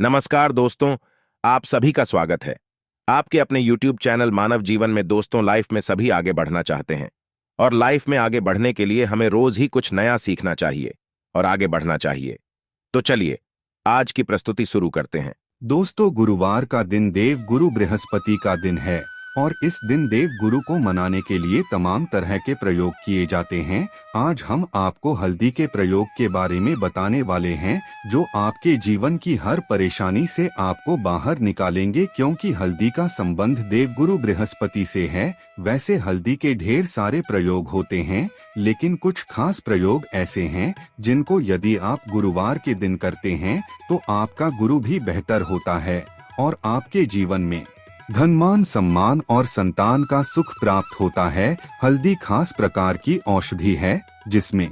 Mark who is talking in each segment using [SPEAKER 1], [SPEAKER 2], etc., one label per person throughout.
[SPEAKER 1] नमस्कार दोस्तों, आप सभी का स्वागत है। आपके अपने YouTube चैनल मानव जीवन में। दोस्तों, लाइफ में सभी आगे बढ़ना चाहते हैं और लाइफ में आगे बढ़ने के लिए हमें रोज ही कुछ नया सीखना चाहिए और आगे बढ़ना चाहिए। तो चलिए आज की प्रस्तुति शुरू करते हैं।
[SPEAKER 2] दोस्तों, गुरुवार का दिन देव गुरु बृहस्पति का दिन है और इस दिन देव गुरु को मनाने के लिए तमाम तरह के प्रयोग किए जाते हैं। आज हम आपको हल्दी के प्रयोग के बारे में बताने वाले हैं जो आपके जीवन की हर परेशानी से आपको बाहर निकालेंगे, क्योंकि हल्दी का संबंध देव गुरु बृहस्पति से है। वैसे हल्दी के ढेर सारे प्रयोग होते हैं, लेकिन कुछ खास प्रयोग ऐसे हैं जिनको यदि आप गुरुवार के दिन करते हैं तो आपका गुरु भी बेहतर होता है और आपके जीवन में धन, मान, सम्मान और संतान का सुख प्राप्त होता है। हल्दी खास प्रकार की औषधि है जिसमें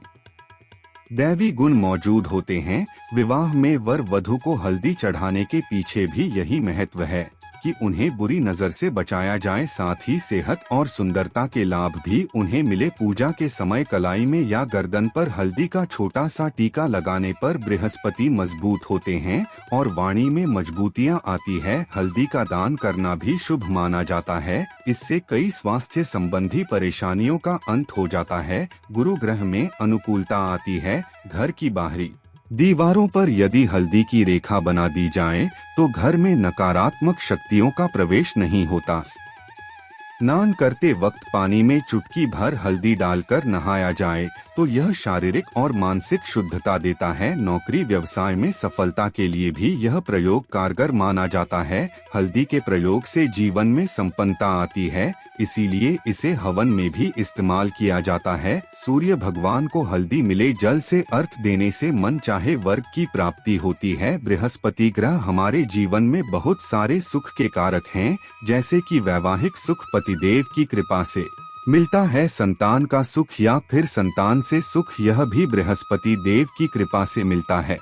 [SPEAKER 2] दैवी गुण मौजूद होते हैं। विवाह में वर वधू को हल्दी चढ़ाने के पीछे भी यही महत्व है कि उन्हें बुरी नजर से बचाया जाए, साथ ही सेहत और सुंदरता के लाभ भी उन्हें मिले। पूजा के समय कलाई में या गर्दन पर हल्दी का छोटा सा टीका लगाने पर बृहस्पति मजबूत होते हैं और वाणी में मजबूतियां आती है। हल्दी का दान करना भी शुभ माना जाता है। इससे कई स्वास्थ्य संबंधी परेशानियों का अंत हो जाता है। गुरु ग्रह में अनुकूलता आती है। घर की बाहरी दीवारों पर यदि हल्दी की रेखा बना दी जाए तो घर में नकारात्मक शक्तियों का प्रवेश नहीं होता। स्नान करते वक्त पानी में चुटकी भर हल्दी डालकर नहाया जाए तो यह शारीरिक और मानसिक शुद्धता देता है। नौकरी व्यवसाय में सफलता के लिए भी यह प्रयोग कारगर माना जाता है। हल्दी के प्रयोग से जीवन में संपन्नता आती है, इसीलिए इसे हवन में भी इस्तेमाल किया जाता है। सूर्य भगवान को हल्दी मिले जल से अर्घ देने से मन चाहे वर्ग की प्राप्ति होती है। बृहस्पति ग्रह हमारे जीवन में बहुत सारे सुख के कारक हैं, जैसे कि वैवाहिक सुख पतिदेव की कृपा से मिलता है, संतान का सुख या फिर संतान से सुख यह भी बृहस्पति देव की कृपा से मिलता है।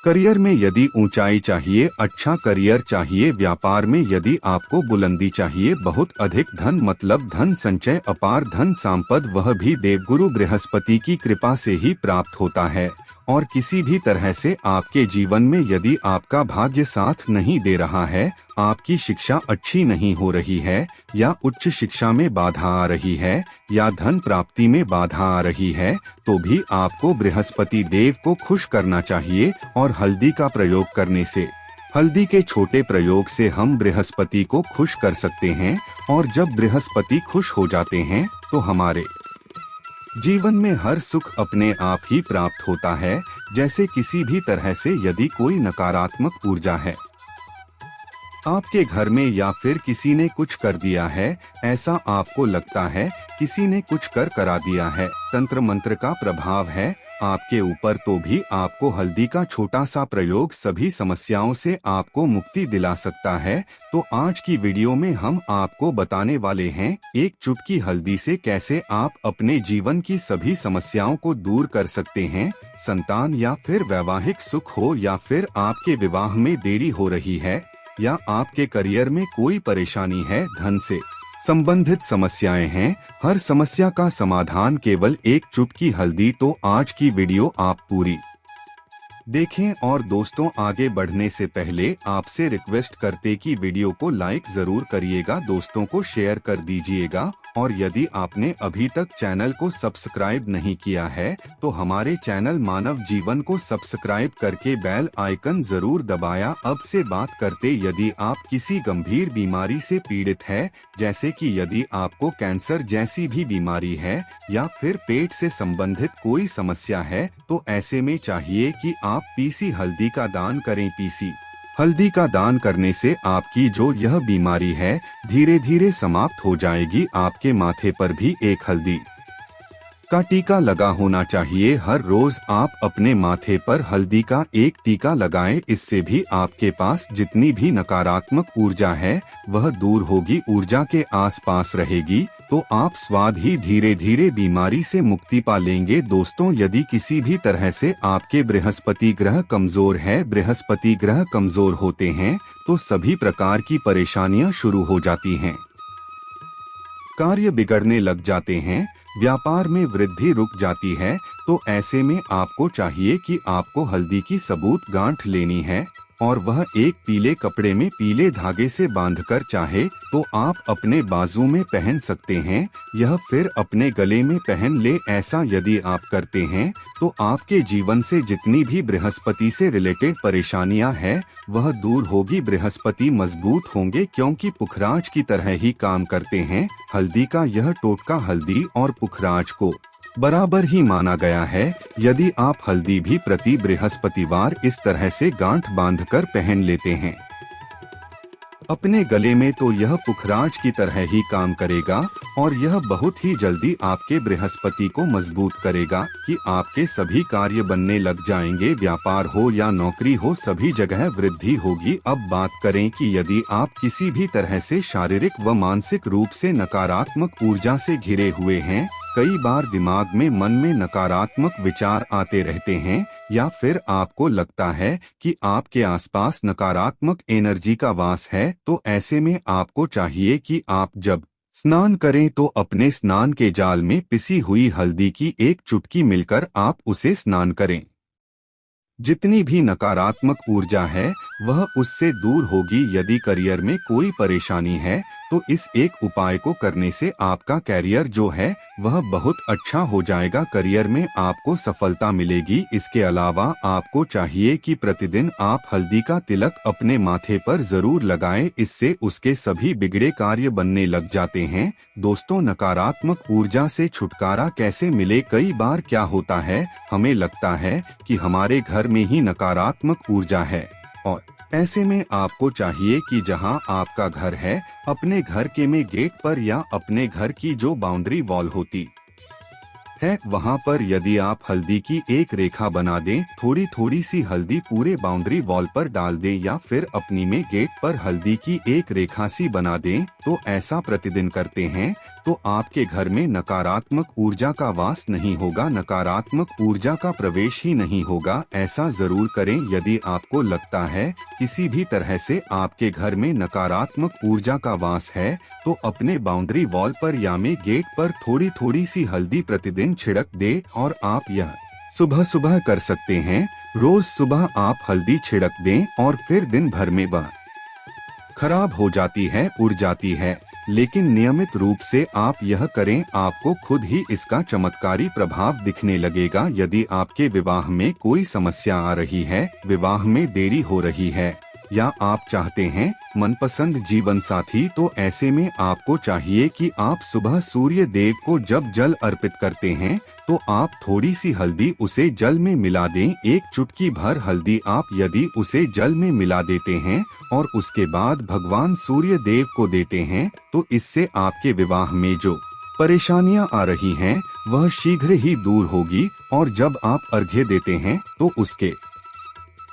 [SPEAKER 2] करियर में यदि ऊंचाई चाहिए, अच्छा करियर चाहिए, व्यापार में यदि आपको बुलंदी चाहिए, बहुत अधिक धन मतलब धन संचय, अपार धन संपद, वह भी देवगुरु बृहस्पति की कृपा से ही प्राप्त होता है। और किसी भी तरह से आपके जीवन में यदि आपका भाग्य साथ नहीं दे रहा है, आपकी शिक्षा अच्छी नहीं हो रही है या उच्च शिक्षा में बाधा आ रही है या धन प्राप्ति में बाधा आ रही है, तो भी आपको बृहस्पति देव को खुश करना चाहिए और हल्दी का प्रयोग करने से, हल्दी के छोटे प्रयोग से हम बृहस्पति को खुश कर सकते हैं। और जब बृहस्पति खुश हो जाते हैं तो हमारे जीवन में हर सुख अपने आप ही प्राप्त होता है। जैसे किसी भी तरह से यदि कोई नकारात्मक ऊर्जा है आपके घर में या फिर किसी ने कुछ कर दिया है, ऐसा आपको लगता है किसी ने कुछ करा दिया है, तंत्र मंत्र का प्रभाव है आपके ऊपर, तो भी आपको हल्दी का छोटा सा प्रयोग सभी समस्याओं से आपको मुक्ति दिला सकता है। तो आज की वीडियो में हम आपको बताने वाले हैं एक चुटकी हल्दी से कैसे आप अपने जीवन की सभी समस्याओं को दूर कर सकते हैं। संतान या फिर वैवाहिक सुख हो या फिर आपके विवाह में देरी हो रही है या आपके करियर में कोई परेशानी है, धन से संबंधित समस्याएं हैं, हर समस्या का समाधान केवल एक चुटकी हल्दी। तो आज की वीडियो आप पूरी देखें। और दोस्तों, आगे बढ़ने से पहले आपसे रिक्वेस्ट करते कि वीडियो को लाइक जरूर करिएगा, दोस्तों को शेयर कर दीजिएगा और यदि आपने अभी तक चैनल को सब्सक्राइब नहीं किया है तो हमारे चैनल मानव जीवन को सब्सक्राइब करके बेल आइकन जरूर दबाया। अब से बात करते, यदि आप किसी गंभीर बीमारी से पीड़ित है, जैसे कि यदि आपको कैंसर जैसी भी बीमारी है या फिर पेट से संबंधित कोई समस्या है, तो ऐसे में चाहिए कि आप पीसी हल्दी का दान करें। पीसी हल्दी का दान करने से आपकी जो यह बीमारी है धीरे धीरे समाप्त हो जाएगी। आपके माथे पर भी एक हल्दी का टीका लगा होना चाहिए। हर रोज आप अपने माथे पर हल्दी का एक टीका लगाएं, इससे भी आपके पास जितनी भी नकारात्मक ऊर्जा है वह दूर होगी, ऊर्जा के आसपास रहेगी, तो आप स्वाद ही धीरे धीरे बीमारी से मुक्ति पा लेंगे। दोस्तों, यदि किसी भी तरह से आपके बृहस्पति ग्रह कमजोर है, बृहस्पति ग्रह कमजोर होते हैं तो सभी प्रकार की परेशानियां शुरू हो जाती हैं, कार्य बिगड़ने लग जाते हैं, व्यापार में वृद्धि रुक जाती है, तो ऐसे में आपको चाहिए कि आपको हल्दी की सबूत गांठ लेनी है और वह एक पीले कपड़े में पीले धागे से बांधकर चाहे तो आप अपने बाजू में पहन सकते हैं, यह फिर अपने गले में पहन ले। ऐसा यदि आप करते हैं तो आपके जीवन से जितनी भी बृहस्पति से रिलेटेड परेशानियां हैं वह दूर होगी। बृहस्पति मजबूत होंगे क्योंकि पुखराज की तरह ही काम करते हैं। हल्दी का यह टोटका हल्दी और पुखराज को बराबर ही माना गया है। यदि आप हल्दी भी प्रति बृहस्पतिवार इस तरह से गांठ बांधकर पहन लेते हैं अपने गले में, तो यह पुखराज की तरह ही काम करेगा और यह बहुत ही जल्दी आपके बृहस्पति को मजबूत करेगा कि आपके सभी कार्य बनने लग जाएंगे। व्यापार हो या नौकरी हो, सभी जगह वृद्धि होगी। अब बात करें कि यदि आप किसी भी तरह से शारीरिक व मानसिक रूप से नकारात्मक ऊर्जा से घिरे हुए हैं, कई बार दिमाग में मन में नकारात्मक विचार आते रहते हैं या फिर आपको लगता है कि आपके आसपास नकारात्मक एनर्जी का वास है, तो ऐसे में आपको चाहिए कि आप जब स्नान करें तो अपने स्नान के जाल में पिसी हुई हल्दी की एक चुटकी मिलकर आप उसे स्नान करें। जितनी भी नकारात्मक ऊर्जा है वह उससे दूर होगी। यदि करियर में कोई परेशानी है तो इस एक उपाय को करने से आपका करियर जो है वह बहुत अच्छा हो जाएगा। करियर में आपको सफलता मिलेगी। इसके अलावा आपको चाहिए कि प्रतिदिन आप हल्दी का तिलक अपने माथे पर जरूर लगाएं, इससे उसके सभी बिगड़े कार्य बनने लग जाते हैं। दोस्तों, नकारात्मक ऊर्जा से छुटकारा कैसे मिले? कई बार क्या होता है, हमें लगता है कि हमारे घर में ही नकारात्मक ऊर्जा है और ऐसे में आपको चाहिए कि जहां आपका घर है, अपने घर के में गेट पर या अपने घर की जो बाउंड्री वॉल होती है वहां पर यदि आप हल्दी की एक रेखा बना दें, थोड़ी थोड़ी सी हल्दी पूरे बाउंड्री वॉल पर डाल दें या फिर अपनी में गेट पर हल्दी की एक रेखा सी बना दें, तो ऐसा प्रतिदिन करते हैं तो आपके घर में नकारात्मक ऊर्जा का वास नहीं होगा, नकारात्मक ऊर्जा का प्रवेश ही नहीं होगा। ऐसा जरूर करें। यदि आपको लगता है किसी भी तरह से आपके घर में नकारात्मक ऊर्जा का वास है, तो अपने बाउंड्री वॉल पर या में गेट पर थोड़ी थोड़ी सी हल्दी प्रतिदिन छिड़क दे और आप यह सुबह सुबह कर सकते हैं। रोज सुबह आप हल्दी छिड़क दें और फिर दिन भर में वह खराब हो जाती है, उड़ जाती है, लेकिन नियमित रूप से आप यह करें, आपको खुद ही इसका चमत्कारी प्रभाव दिखने लगेगा। यदि आपके विवाह में कोई समस्या आ रही है, विवाह में देरी हो रही है या आप चाहते हैं मनपसंद जीवन साथी, तो ऐसे में आपको चाहिए कि आप सुबह सूर्य देव को जब जल अर्पित करते हैं तो आप थोड़ी सी हल्दी उसे जल में मिला दें। एक चुटकी भर हल्दी आप यदि उसे जल में मिला देते हैं और उसके बाद भगवान सूर्य देव को देते हैं, तो इससे आपके विवाह में जो परेशानियां आ रही हैं वह शीघ्र ही दूर होगी। और जब आप अर्घ्य देते हैं तो उसके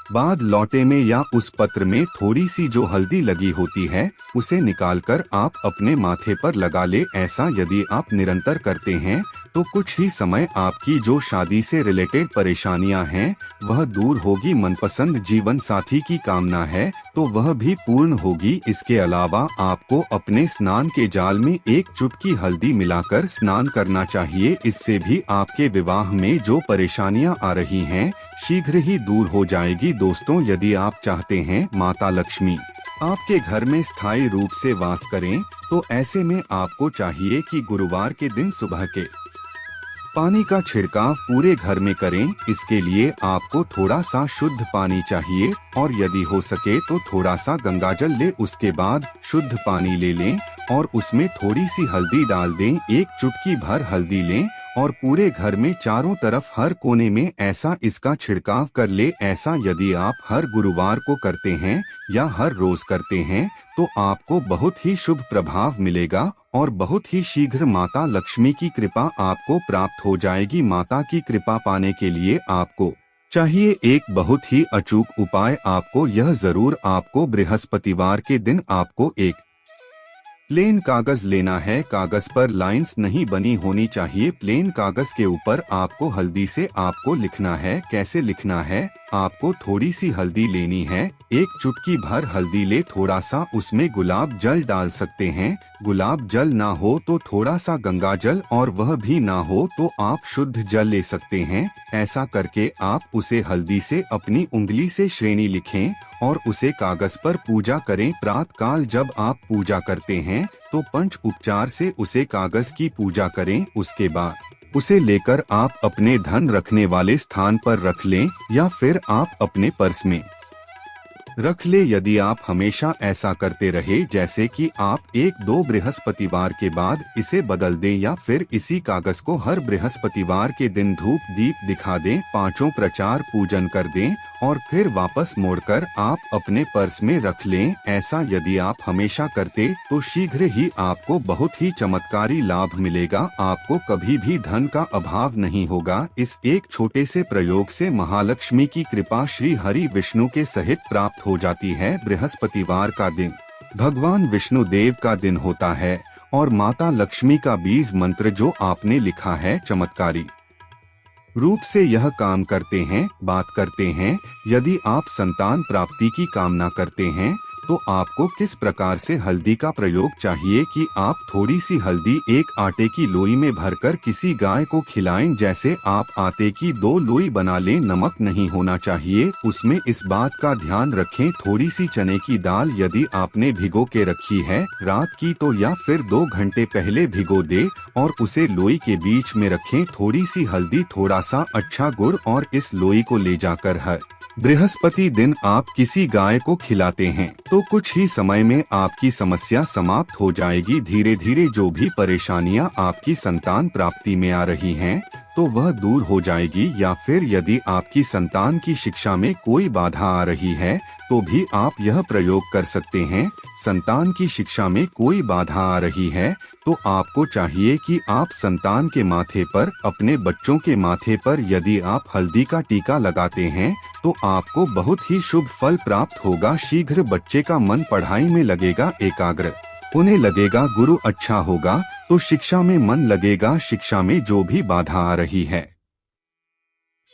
[SPEAKER 2] बाद लौटे में या उस पत्र में थोड़ी सी जो हल्दी लगी होती है उसे निकालकर आप अपने माथे पर लगा ले। ऐसा यदि आप निरंतर करते हैं तो कुछ ही समय आपकी जो शादी से रिलेटेड परेशानियां हैं वह दूर होगी। मनपसंद जीवन साथी की कामना है तो वह भी पूर्ण होगी। इसके अलावा आपको अपने स्नान के जाल में एक चुटकी हल्दी मिलाकर स्नान करना चाहिए। इससे भी आपके विवाह में जो परेशानियां आ रही हैं शीघ्र ही दूर हो जाएगी। दोस्तों, यदि आप चाहते हैं माता लक्ष्मी आपके घर में स्थायी रूप से वास करें, तो ऐसे में आपको चाहिए कि गुरुवार के दिन सुबह के पानी का छिड़काव पूरे घर में करें। इसके लिए आपको थोड़ा सा शुद्ध पानी चाहिए और यदि हो सके तो थोड़ा सा गंगाजल ले, उसके बाद शुद्ध पानी ले लें और उसमें थोड़ी सी हल्दी डाल दें। एक चुटकी भर हल्दी लें और पूरे घर में चारों तरफ हर कोने में ऐसा इसका छिड़काव कर ले। ऐसा यदि आप हर गुरुवार को करते हैं या हर रोज करते हैं तो आपको बहुत ही शुभ प्रभाव मिलेगा और बहुत ही शीघ्र माता लक्ष्मी की कृपा आपको प्राप्त हो जाएगी। माता की कृपा पाने के लिए आपको चाहिए एक बहुत ही अचूक उपाय। आपको यह जरूर आपको बृहस्पतिवार के दिन आपको एक प्लेन कागज लेना है। कागज पर लाइंस नहीं बनी होनी चाहिए। प्लेन कागज के ऊपर आपको हल्दी से आपको लिखना है। कैसे लिखना है? आपको थोड़ी सी हल्दी लेनी है। एक चुटकी भर हल्दी ले, थोड़ा सा उसमें गुलाब जल डाल सकते हैं। गुलाब जल ना हो तो थोड़ा सा गंगा जल, और वह भी ना हो तो आप शुद्ध जल ले सकते हैं। ऐसा करके आप उसे हल्दी से अपनी उंगली से श्रेणी लिखें और उसे कागज पर पूजा करें। प्रातः काल जब आप पूजा करते हैं तो पंच उपचार से उसे कागज की पूजा करें। उसके बाद उसे लेकर आप अपने धन रखने वाले स्थान पर रख लें या फिर आप अपने पर्स में रख ले। यदि आप हमेशा ऐसा करते रहे, जैसे कि आप 1-2 बृहस्पतिवार के बाद इसे बदल दें या फिर इसी कागज को हर बृहस्पतिवार के दिन धूप दीप दिखा दें, 5 प्रचार पूजन कर दें और फिर वापस मोड़कर आप अपने पर्स में रख लें। ऐसा यदि आप हमेशा करते तो शीघ्र ही आपको बहुत ही चमत्कारी लाभ मिलेगा। आपको कभी भी धन का अभाव नहीं होगा। इस एक छोटे से प्रयोग से महालक्ष्मी की कृपा श्री हरि विष्णु के सहित प्राप्त हो जाती है। बृहस्पतिवार का दिन भगवान विष्णु देव का दिन होता है और माता लक्ष्मी का बीज मंत्र जो आपने लिखा है चमत्कारी रूप से यह काम करते हैं। बात करते हैं, यदि आप संतान प्राप्ति की कामना करते हैं तो आपको किस प्रकार से हल्दी का प्रयोग चाहिए कि आप थोड़ी सी हल्दी एक आटे की लोई में भरकर किसी गाय को खिलाएं। जैसे आप आटे की 2 लोई बना लें। नमक नहीं होना चाहिए उसमें, इस बात का ध्यान रखें। थोड़ी सी चने की दाल यदि आपने भिगो के रखी है रात की तो या फिर 2 घंटे पहले भिगो दे और उसे लोई के बीच में रखें। थोड़ी सी हल्दी, थोड़ा सा अच्छा गुड़ और इस लोई को ले जाकर हर बृहस्पति दिन आप किसी गाय को खिलाते हैं तो कुछ ही समय में आपकी समस्या समाप्त हो जाएगी। धीरे धीरे जो भी परेशानियां आपकी संतान प्राप्ति में आ रही हैं तो वह दूर हो जाएगी। या फिर यदि आपकी संतान की शिक्षा में कोई बाधा आ रही है तो भी आप यह प्रयोग कर सकते हैं। संतान की शिक्षा में कोई बाधा आ रही है तो आपको चाहिए कि आप संतान के माथे पर, अपने बच्चों के माथे पर यदि आप हल्दी का टीका लगाते हैं तो आपको बहुत ही शुभ फल प्राप्त होगा। शीघ्र बच्चे का मन पढ़ाई में लगेगा, एकाग्र उन्हें लगेगा। गुरु अच्छा होगा तो शिक्षा में मन लगेगा। शिक्षा में जो भी बाधा आ रही है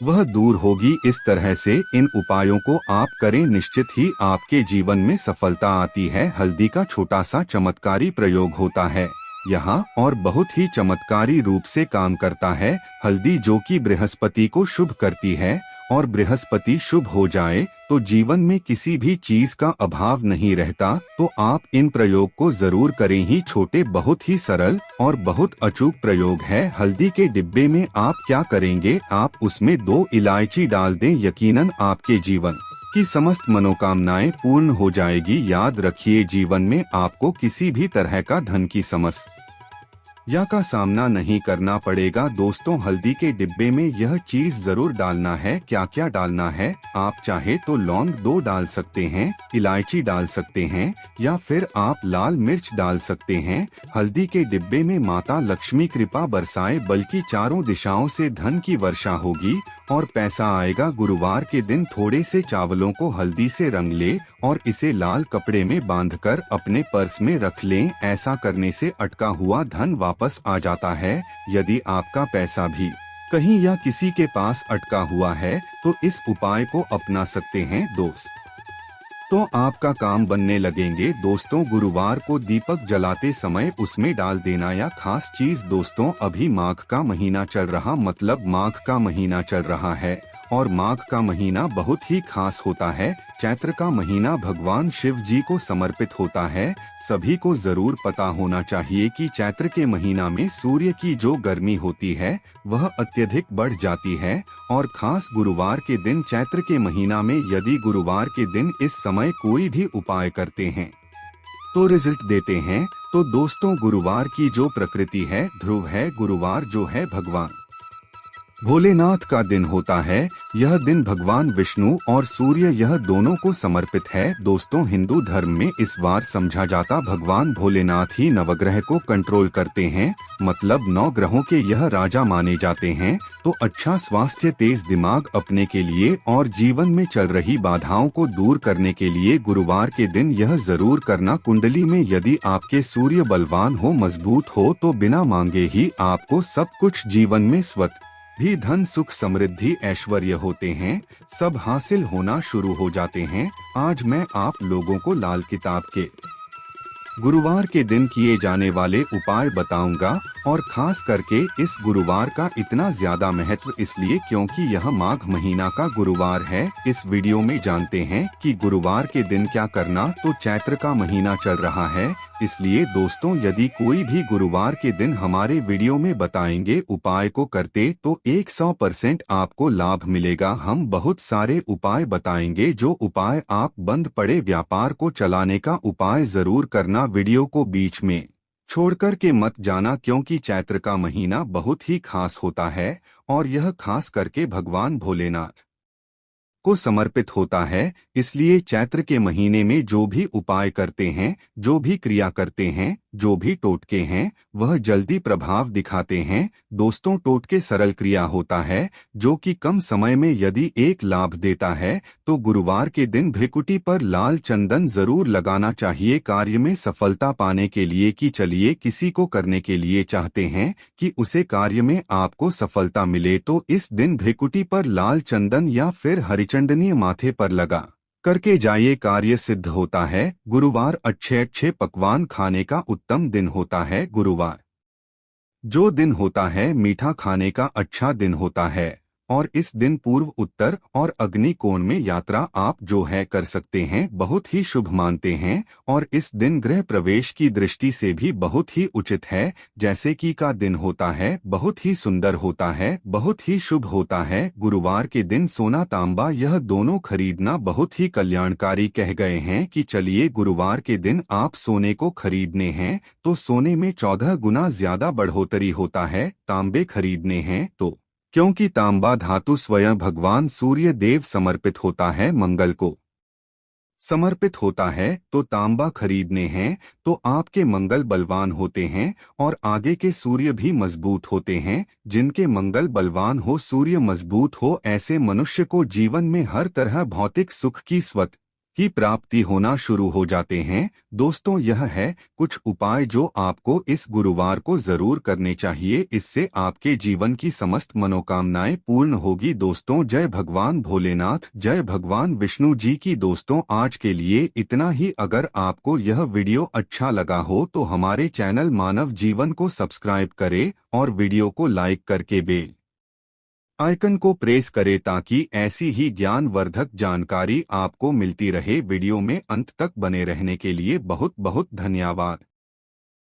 [SPEAKER 2] वह दूर होगी। इस तरह से इन उपायों को आप करें, निश्चित ही आपके जीवन में सफलता आती है। हल्दी का छोटा सा चमत्कारी प्रयोग होता है यहाँ और बहुत ही चमत्कारी रूप से काम करता है। हल्दी जो कि बृहस्पति को शुभ करती है और बृहस्पति शुभ हो जाए तो जीवन में किसी भी चीज का अभाव नहीं रहता। तो आप इन प्रयोग को जरूर करें ही। छोटे, बहुत ही सरल और बहुत अचूक प्रयोग है। हल्दी के डिब्बे में आप क्या करेंगे, आप उसमें 2 इलायची डाल दें। यकीनन आपके जीवन की समस्त मनोकामनाएं पूर्ण हो जाएगी। याद रखिए, जीवन में आपको किसी भी तरह का धन की समस्या का सामना नहीं करना पड़ेगा। दोस्तों, हल्दी के डिब्बे में यह चीज जरूर डालना है। क्या क्या डालना है, आप चाहे तो लौंग 2 डाल सकते हैं, इलायची डाल सकते हैं या फिर आप लाल मिर्च डाल सकते हैं। हल्दी के डिब्बे में माता लक्ष्मी कृपा बरसाए, बल्कि चारों दिशाओं से धन की वर्षा होगी और पैसा आएगा। गुरुवार के दिन थोड़े से चावलों को हल्दी से रंग ले और इसे लाल कपड़े में बांधकर अपने पर्स में रख लें। ऐसा करने से अटका हुआ धन वापस आ जाता है। यदि आपका पैसा भी कहीं या किसी के पास अटका हुआ है तो इस उपाय को अपना सकते हैं दोस्त, तो आपका काम बनने लगेंगे। दोस्तों, गुरुवार को दीपक जलाते समय उसमें डाल देना या खास चीज। दोस्तों, अभी माघ का महीना चल रहा, मतलब माघ का महीना चल रहा है और माघ का महीना बहुत ही खास होता है। चैत्र का महीना भगवान शिव जी को समर्पित होता है। सभी को जरूर पता होना चाहिए कि चैत्र के महीना में सूर्य की जो गर्मी होती है वह अत्यधिक बढ़ जाती है और खास गुरुवार के दिन, चैत्र के महीना में यदि गुरुवार के दिन इस समय कोई भी उपाय करते हैं तो रिजल्ट देते हैं। तो दोस्तों, गुरुवार की जो प्रकृति है ध्रुव है। गुरुवार जो है भगवान भोलेनाथ का दिन होता है। यह दिन भगवान विष्णु और सूर्य यह दोनों को समर्पित है। दोस्तों, हिंदू धर्म में इस बार समझा जाता भगवान भोलेनाथ ही नवग्रह को कंट्रोल करते हैं, मतलब 9 ग्रहों के यह राजा माने जाते हैं। तो अच्छा स्वास्थ्य, तेज दिमाग अपने के लिए और जीवन में चल रही बाधाओं को दूर करने के लिए गुरुवार के दिन यह जरूर करना। कुंडली में यदि आपके सूर्य बलवान हो, मजबूत हो तो बिना मांगे ही आपको सब कुछ जीवन में स्वतः भी धन सुख समृद्धि ऐश्वर्य होते हैं, सब हासिल होना शुरू हो जाते हैं। आज मैं आप लोगों को लाल किताब के गुरुवार के दिन किए जाने वाले उपाय बताऊंगा, और खास करके इस गुरुवार का इतना ज्यादा महत्व इसलिए क्योंकि यह माघ महीना का गुरुवार है। इस वीडियो में जानते हैं कि गुरुवार के दिन क्या करना। तो चैत्र का महीना चल रहा है, इसलिए दोस्तों यदि कोई भी गुरुवार के दिन हमारे वीडियो में बताएंगे उपाय को करते तो 100% आपको लाभ मिलेगा। हम बहुत सारे उपाय बताएंगे, जो उपाय आप बंद पड़े व्यापार को चलाने का उपाय जरूर करना। वीडियो को बीच में छोड़कर के मत जाना, क्योंकि चैत्र का महीना बहुत ही खास होता है और यह खास करके भगवान भोलेनाथ को समर्पित होता है। इसलिए चैत्र के महीने में जो भी उपाय करते हैं, जो भी क्रिया करते हैं, जो भी टोटके हैं, वह जल्दी प्रभाव दिखाते हैं। दोस्तों टोटके सरल क्रिया होता है जो कि कम समय में यदि एक लाभ देता है, तो गुरुवार के दिन भ्रिकुटी पर लाल चंदन जरूर लगाना चाहिए कार्य में सफलता पाने के लिए। कि चलिए किसी को करने के लिए चाहते हैं कि उसे कार्य में आपको सफलता मिले, तो इस दिन भ्रिकुटी पर लाल चंदन या फिर हरिचंदनीय माथे पर लगा करके जाइए, कार्य सिद्ध होता है। गुरुवार अच्छे अच्छे पकवान खाने का उत्तम दिन होता है। गुरुवार जो दिन होता है मीठा खाने का अच्छा दिन होता है, और इस दिन पूर्व उत्तर और अग्नि कोण में यात्रा आप जो है कर सकते हैं, बहुत ही शुभ मानते हैं। और इस दिन गृह प्रवेश की दृष्टि से भी बहुत ही उचित है। जैसे कि का दिन होता है, बहुत ही सुंदर होता है, बहुत ही शुभ होता है। गुरुवार के दिन सोना तांबा यह दोनों खरीदना बहुत ही कल्याणकारी कह गए हैं। कि चलिए गुरुवार के दिन आप सोने को खरीदने हैं तो सोने में 14 गुना ज्यादा बढ़ोतरी होता है। तांबे खरीदने हैं तो, क्योंकि तांबा धातु स्वयं भगवान सूर्य देव समर्पित होता है, मंगल को समर्पित होता है, तो तांबा खरीदने हैं तो आपके मंगल बलवान होते हैं और आगे के सूर्य भी मजबूत होते हैं। जिनके मंगल बलवान हो, सूर्य मजबूत हो, ऐसे मनुष्य को जीवन में हर तरह भौतिक सुख की स्वत की प्राप्ति होना शुरू हो जाते हैं। दोस्तों यह है कुछ उपाय जो आपको इस गुरुवार को जरूर करने चाहिए, इससे आपके जीवन की समस्त मनोकामनाएं पूर्ण होगी। दोस्तों जय भगवान भोलेनाथ, जय भगवान विष्णु जी की। दोस्तों आज के लिए इतना ही। अगर आपको यह वीडियो अच्छा लगा हो तो हमारे चैनल मानव जीवन को सब्सक्राइब करें और वीडियो को लाइक करके बेल आइकन को प्रेस करें, ताकि ऐसी ही ज्ञानवर्धक जानकारी आपको मिलती रहे। वीडियो में अंत तक बने रहने के लिए बहुत बहुत धन्यवाद।